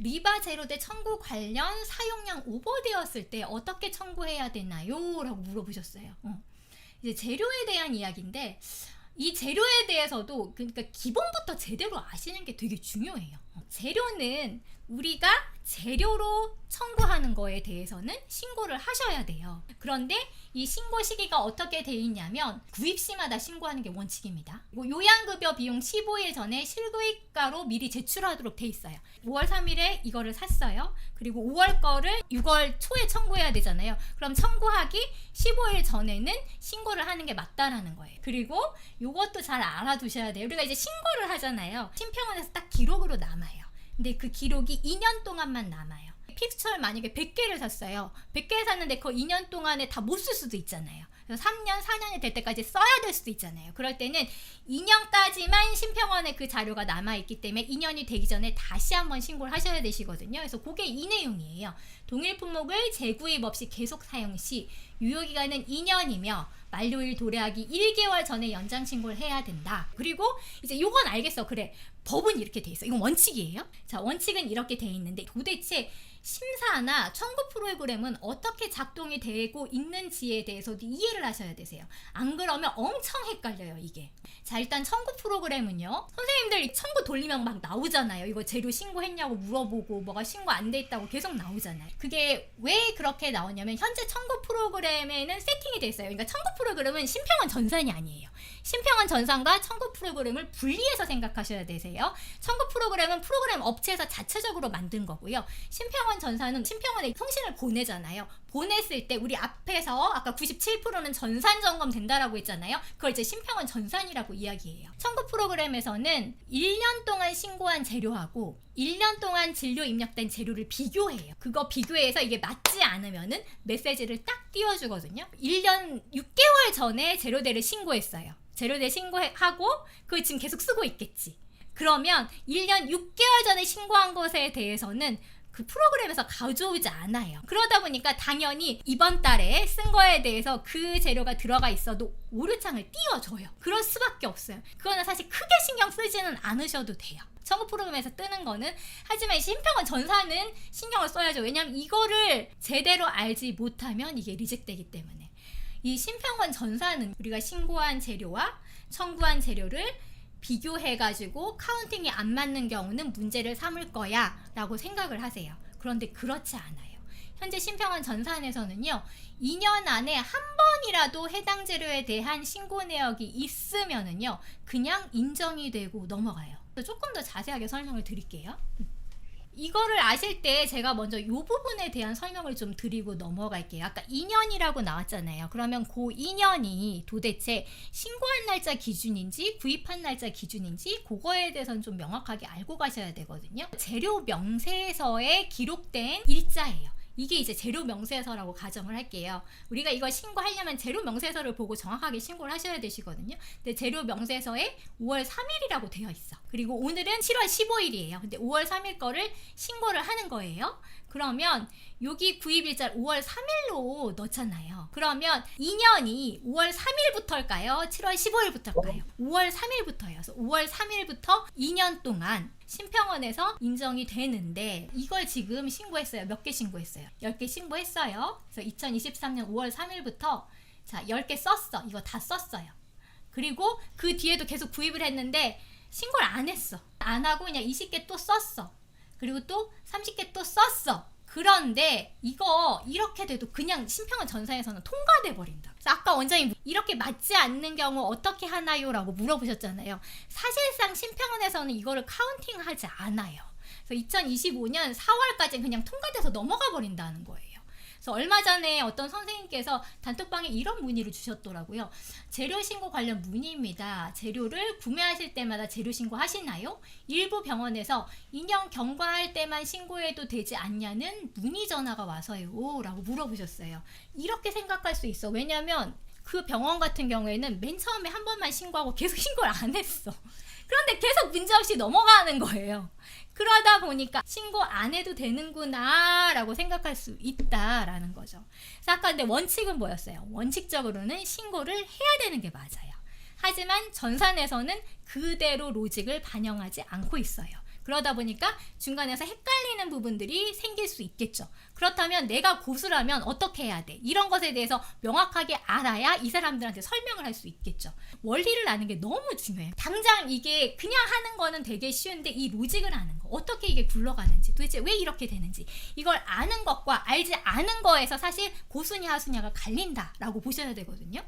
리바 제로대 청구 관련 사용량 오버되었을 때 어떻게 청구해야 되나요? 라고 물어보셨어요. 이제 재료에 대한 이야기인데 이 재료에 대해서도 그러니까 기본부터 제대로 아시는 게 되게 중요해요. 재료는 우리가 재료로 청구하는 거에 대해서는 신고를 하셔야 돼요. 그런데 이 신고 시기가 어떻게 돼 있냐면 구입시마다 신고하는 게 원칙입니다. 요양급여 비용 15일 전에 실구입가로 미리 제출하도록 돼 있어요. 5월 3일에 이거를 샀어요. 그리고 5월 거를 6월 초에 청구해야 되잖아요. 그럼 청구하기 15일 전에는 신고를 하는 게 맞다라는 거예요. 그리고 요것도 잘 알아두셔야 돼요. 우리가 이제 신고를 하잖아요. 심평원에서 딱 기록으로 남아요. 근데 그 기록이 2년 동안만 남아요. 픽스처를 만약에 100개를 샀어요. 100개 샀는데 그 2년 동안에 다 못 쓸 수도 있잖아요. 그래서 3년, 4년이 될 때까지 써야 될 수도 있잖아요. 그럴 때는 2년까지만 심평원에 그 자료가 남아있기 때문에 2년이 되기 전에 다시 한번 신고를 하셔야 되시거든요. 그래서 그게 이 내용이에요. 동일 품목을 재구입 없이 계속 사용 시 유효기간은 2년이며 만료일 도래하기 1개월 전에 연장 신고를 해야 된다. 그리고 이제 요건 알겠어. 그래. 법은 이렇게 돼 있어. 이건 원칙이에요. 자, 원칙은 이렇게 돼 있는데 도대체 심사나 청구 프로그램은 어떻게 작동이 되고 있는지에 대해서도 이해를 하셔야 되세요. 안 그러면 엄청 헷갈려요, 이게. 자, 일단 청구 프로그램은요. 선생님들 청구 돌리면 막 나오잖아요. 이거 재료 신고했냐고 물어보고 뭐가 신고 안 돼 있다고 계속 나오잖아요. 그게 왜 그렇게 나오냐면 현재 청구 프로그램에는 세팅이 돼 있어요. 그러니까 청구 프로그램은 심평원 전산이 아니에요. 심평원 전산과 청구 프로그램을 분리해서 생각하셔야 되세요. 청구 프로그램은 프로그램 업체에서 자체적으로 만든 거고요. 심평원 전산은 심평원에 통신을 보내잖아요. 보냈을 때 우리 앞에서 아까 97%는 전산 점검 된다라고 했잖아요. 그걸 이제 심평원 전산이라고 이야기해요. 청구 프로그램에서는 1년 동안 신고한 재료하고 1년 동안 진료 입력된 재료를 비교해요. 그거 비교해서 이게 맞지 않으면은 메시지를 딱 띄워주거든요. 1년 6개월 전에 재료대를 신고했어요. 재료대 신고하고 그걸 지금 계속 쓰고 있겠지. 그러면 1년 6개월 전에 신고한 것에 대해서는 그 프로그램에서 가져오지 않아요. 그러다 보니까 당연히 이번 달에 쓴 거에 대해서 그 재료가 들어가 있어도 오류창을 띄워줘요. 그럴 수밖에 없어요. 그거는 사실 크게 신경 쓰지는 않으셔도 돼요. 청구 프로그램에서 뜨는 거는. 하지만 심평원 전산은 신경을 써야죠. 왜냐하면 이거를 제대로 알지 못하면 이게 리젝되기 때문에. 이 심평원 전산은 우리가 신고한 재료와 청구한 재료를 비교해가지고 카운팅이 안 맞는 경우는 문제를 삼을 거야 라고 생각을 하세요. 그런데 그렇지 않아요. 현재 심평원 전산에서는요 2년 안에 한 번이라도 해당 재료에 대한 신고 내역이 있으면은요 그냥 인정이 되고 넘어가요. 조금 더 자세하게 설명을 드릴게요. 이거를 아실 때 제가 먼저 이 부분에 대한 설명을 좀 드리고 넘어갈게요. 아까 2년이라고 나왔잖아요. 그러면 그 2년이 도대체 신고한 날짜 기준인지 구입한 날짜 기준인지 그거에 대해서는 좀 명확하게 알고 가셔야 되거든요. 재료 명세서에 기록된 일자예요. 이게 이제 재료 명세서라고 가정을 할게요. 우리가 이걸 신고하려면 재료 명세서를 보고 정확하게 신고를 하셔야 되시거든요. 근데 재료 명세서에 5월 3일이라고 되어 있어. 그리고 오늘은 7월 15일이에요. 근데 5월 3일 거를 신고를 하는 거예요. 그러면 여기 구입일자를 5월 3일로 넣잖아요. 그러면 2년이 5월 3일부터일까요? 7월 15일부터일까요? 5월 3일부터예요. 그래서 5월 3일부터 2년 동안 심평원에서 인정이 되는데 이걸 지금 신고했어요. 몇 개 신고했어요? 10개 신고했어요. 그래서 2023년 5월 3일부터 자 10개 썼어. 이거 다 썼어요. 그리고 그 뒤에도 계속 구입을 했는데 신고를 안 했어. 안 하고 그냥 20개 또 썼어. 그리고 또 30개 또 썼어. 그런데 이거 이렇게 돼도 그냥 심평원 전산에서는 통과돼 버린다. 그래서 아까 원장님 이렇게 맞지 않는 경우 어떻게 하나요? 라고 물어보셨잖아요. 사실상 심평원에서는 이거를 카운팅하지 않아요. 그래서 2025년 4월까지는 그냥 통과돼서 넘어가 버린다는 거예요. 그래서 얼마 전에 어떤 선생님께서 단톡방에 이런 문의를 주셨더라고요. 재료 신고 관련 문의입니다. 재료를 구매하실 때마다 재료 신고 하시나요? 일부 병원에서 인형 경과할 때만 신고해도 되지 않냐는 문의 전화가 와서요 라고 물어보셨어요. 이렇게 생각할 수 있어. 왜냐면 그 병원 같은 경우에는 맨 처음에 한 번만 신고하고 계속 신고를 안 했어. 그런데 계속 문제없이 넘어가는 거예요. 그러다 보니까 신고 안 해도 되는구나 라고 생각할 수 있다라는 거죠. 그래서 아까 근데 원칙은 뭐였어요? 원칙적으로는 신고를 해야 되는 게 맞아요. 하지만 전산에서는 그대로 로직을 반영하지 않고 있어요. 그러다 보니까 중간에서 헷갈리는 부분들이 생길 수 있겠죠. 그렇다면 내가 고수라면 어떻게 해야 돼? 이런 것에 대해서 명확하게 알아야 이 사람들한테 설명을 할 수 있겠죠. 원리를 아는 게 너무 중요해요. 당장 이게 그냥 하는 거는 되게 쉬운데 이 로직을 아는 거, 어떻게 이게 굴러가는지, 도대체 왜 이렇게 되는지, 이걸 아는 것과 알지 않은 거에서 사실 고수냐 하수냐가 갈린다라고 보셔야 되거든요.